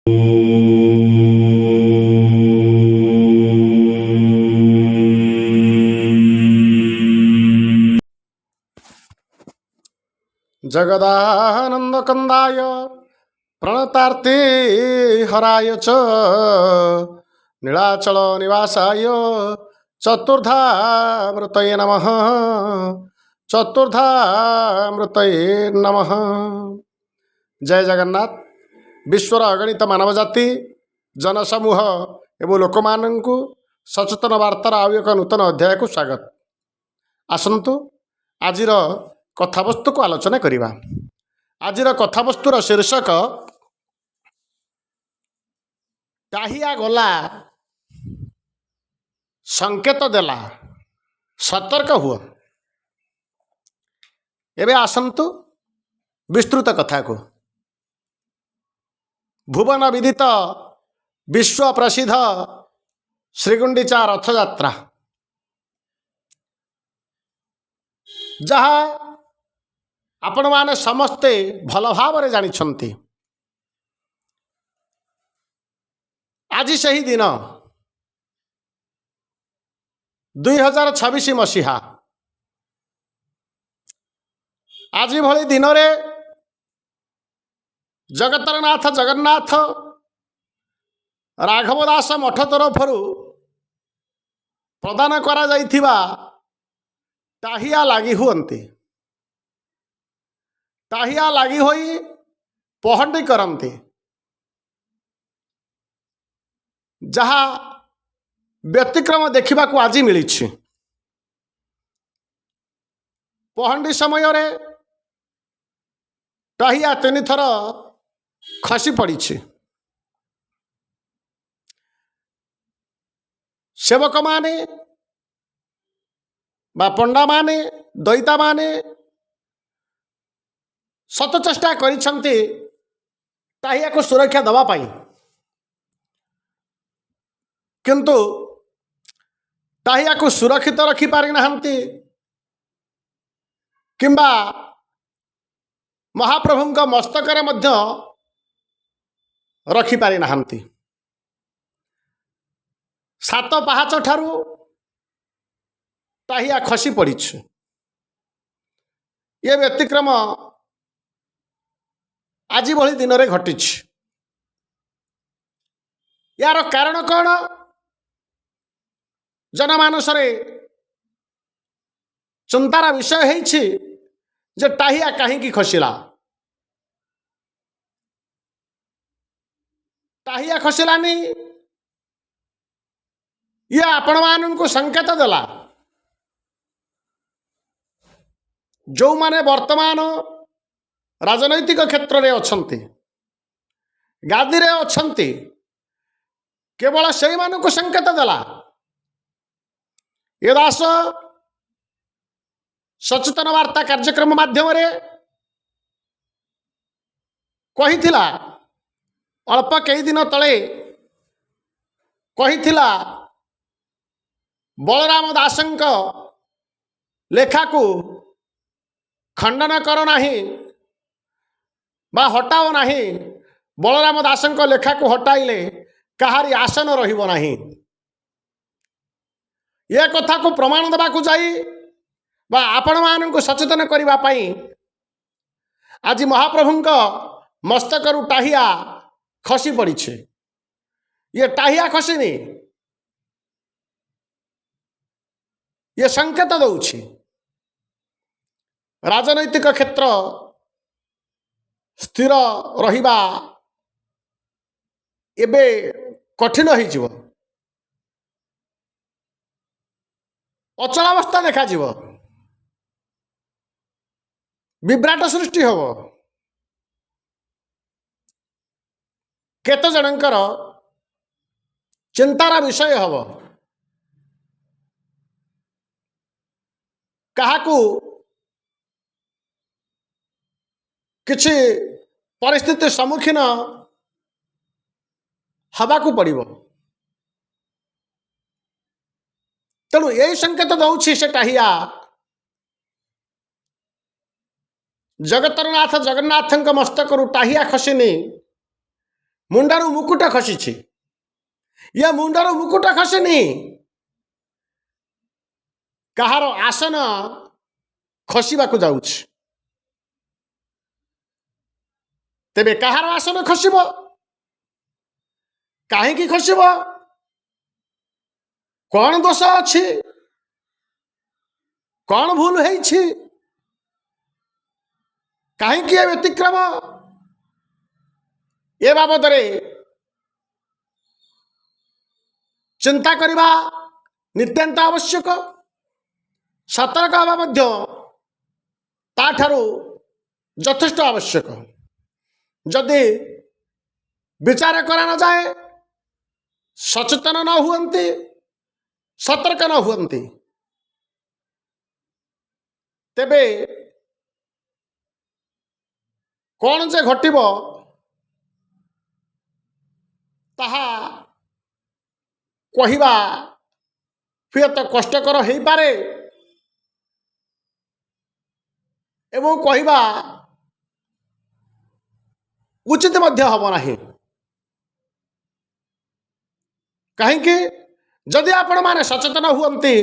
जगदानंद कंदाय प्रणतार्ते हराय च नीलाचल निवासाय चतुर्धामृतये नमः। चतुर्धामृतये नमः। जय जगन्नाथ। विश्वर अगणित मानव जाति जनसमूह एवं लोक मानू सचेतन वार्तार आउ एक नूतन अध्याय को स्वागत। आसतु आजिर कथावस्तु को आलोचना करिबा। आजिर कथावस्तुर शीर्षक टाहिया गला संकेत देला सतर्क हुआ। एबे आसतु विस्तृत कथा को। भुवन विदित विश्व प्रसिद्ध श्रीगुंडीचा रथयात्रा जहाँ आपण माने समस्ते भल भाव जानिछंती। आज सही दिन 2026 मसीहा आज भली दिन रे जगतरनाथ जगन्नाथ राघव दास मठ तरफ प्रदान करा जाइथिबा टाहिया लागी हुअन्ते। टाहिया लागी होई पहंडी करते जहा व्यतिक्रम देखा आज मिली। पहंडी समय रे टाहिया 3 थर खसी पड़ी। सेवक माने बा पंडा माने दैता माने शत चेष्टा करिसंती टाहिया को सुरक्षा दवा पाई, किंतु टाहिया को सुरक्षित रखी पारि नाहंती किंबा महाप्रभुंक मस्तकरे मध्य रखी पारि नाहंती। 7 पाहाच ठारू टाहिया खसी पड़ी। ये व्यतिक्रम आज भली दिन रे घटी। यार कारण कौन? जनमानस रे चिंतार विषय है जे टाहिया कहीं खसिला। टाहिया खसिलानी ये आपण मानू संकेत देला जो माने वर्तमान राजनैतिक क्षेत्र में अच्छन्ति गादी रे अच्छन्ति केवल से मानू संकेत देला। ये दास सचेतन वार्ता कार्यक्रम माध्यम रे कहिथिला अल्प कई दिन तले कहिथिला बलराम दासंक लेखा को खंडन करो नाही बा हटाओ नाही। बलराम दासंक लेखा को हटाइले कहारी आसन रहिबो नाही। ये कथा को प्रमाण देबा को जाई बा आपण मानू सचेतन करिबा पई आज महाप्रभुंक मस्तकरु टाहिया खसी पड़ी। ये टाहिया खसीनी, ये संकेत दउछि राजनैतिक क्षेत्र स्थिर रहिबा एबे कठिन हो जिवो। अचलावस्था देखा जिवो, विभ्राट सृष्टि होबो। केते जनकर चिंतार विषय होबो। काहाकू किछि परिस्थिति सम्मुखीन हवा को पड़िबो। तेणु यही संकेत दउछि से टाहिया जगतरनाथ जगन्नाथंक मस्तकरु टाहिया खसिनी ମୁଣ୍ଡରୁ ମୁକୁଟ ଖସିଛି। ଇଏ ମୁଣ୍ଡରୁ ମୁକୁଟ ଖସିନି, କାହାର ଆସନ ଖସିବାକୁ ଯାଉଛି। ତେବେ କାହାର ଆସନ ଖସିବ? କାହିଁକି ଖସିବ? କ'ଣ ଦୋଷ ଅଛି? କ'ଣ ଭୁଲ ହେଇଛି? କାହିଁକି ଏ ବ୍ୟତିକ୍ରମ? ଏ ବାବଦରେ ଚିନ୍ତା କରିବା ନିତ୍ୟାନ୍ତ ଆବଶ୍ୟକ। ସତର୍କ ହେବା ମଧ୍ୟ ତାଠାରୁ ଯଥେଷ୍ଟ ଆବଶ୍ୟକ। ଯଦି ବିଚାର କରା ନ ଯାଏ, ସଚେତନ ନ ହୁଅନ୍ତି, ସତର୍କ ନ ହୁଅନ୍ତି, ତେବେ କ'ଣ ଯେ ଘଟିବ ତାହା କହିବା ହୁଏତ କଷ୍ଟକର ହେଇପାରେ ଏବଂ କହିବା ଉଚିତ ମଧ୍ୟ ହେବ ନାହିଁ। କାହିଁକି? ଯଦି ଆପଣମାନେ ସଚେତନ ହୁଅନ୍ତି,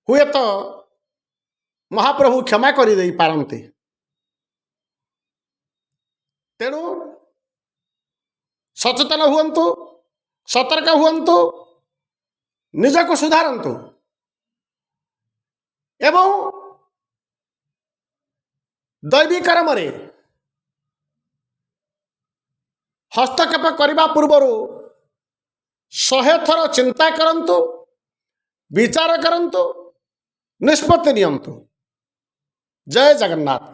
ହୁଏତ ମହାପ୍ରଭୁ କ୍ଷମା କରିଦେଇ ପାରନ୍ତି। ତେଣୁ ସଚେତନ ହୁଅନ୍ତୁ, ସତର୍କ ହୁଅନ୍ତୁ, ନିଜକୁ ସୁଧାରନ୍ତୁ ଏବଂ ଦୈବିକ କର୍ମରେ ହସ୍ତକ୍ଷେପ କରିବା ପୂର୍ବରୁ 100 ଥର ଚିନ୍ତା କରନ୍ତୁ, ବିଚାର କରନ୍ତୁ, ନିଷ୍ପତ୍ତି ନିଅନ୍ତୁ। ଜୟ ଜଗନ୍ନାଥ।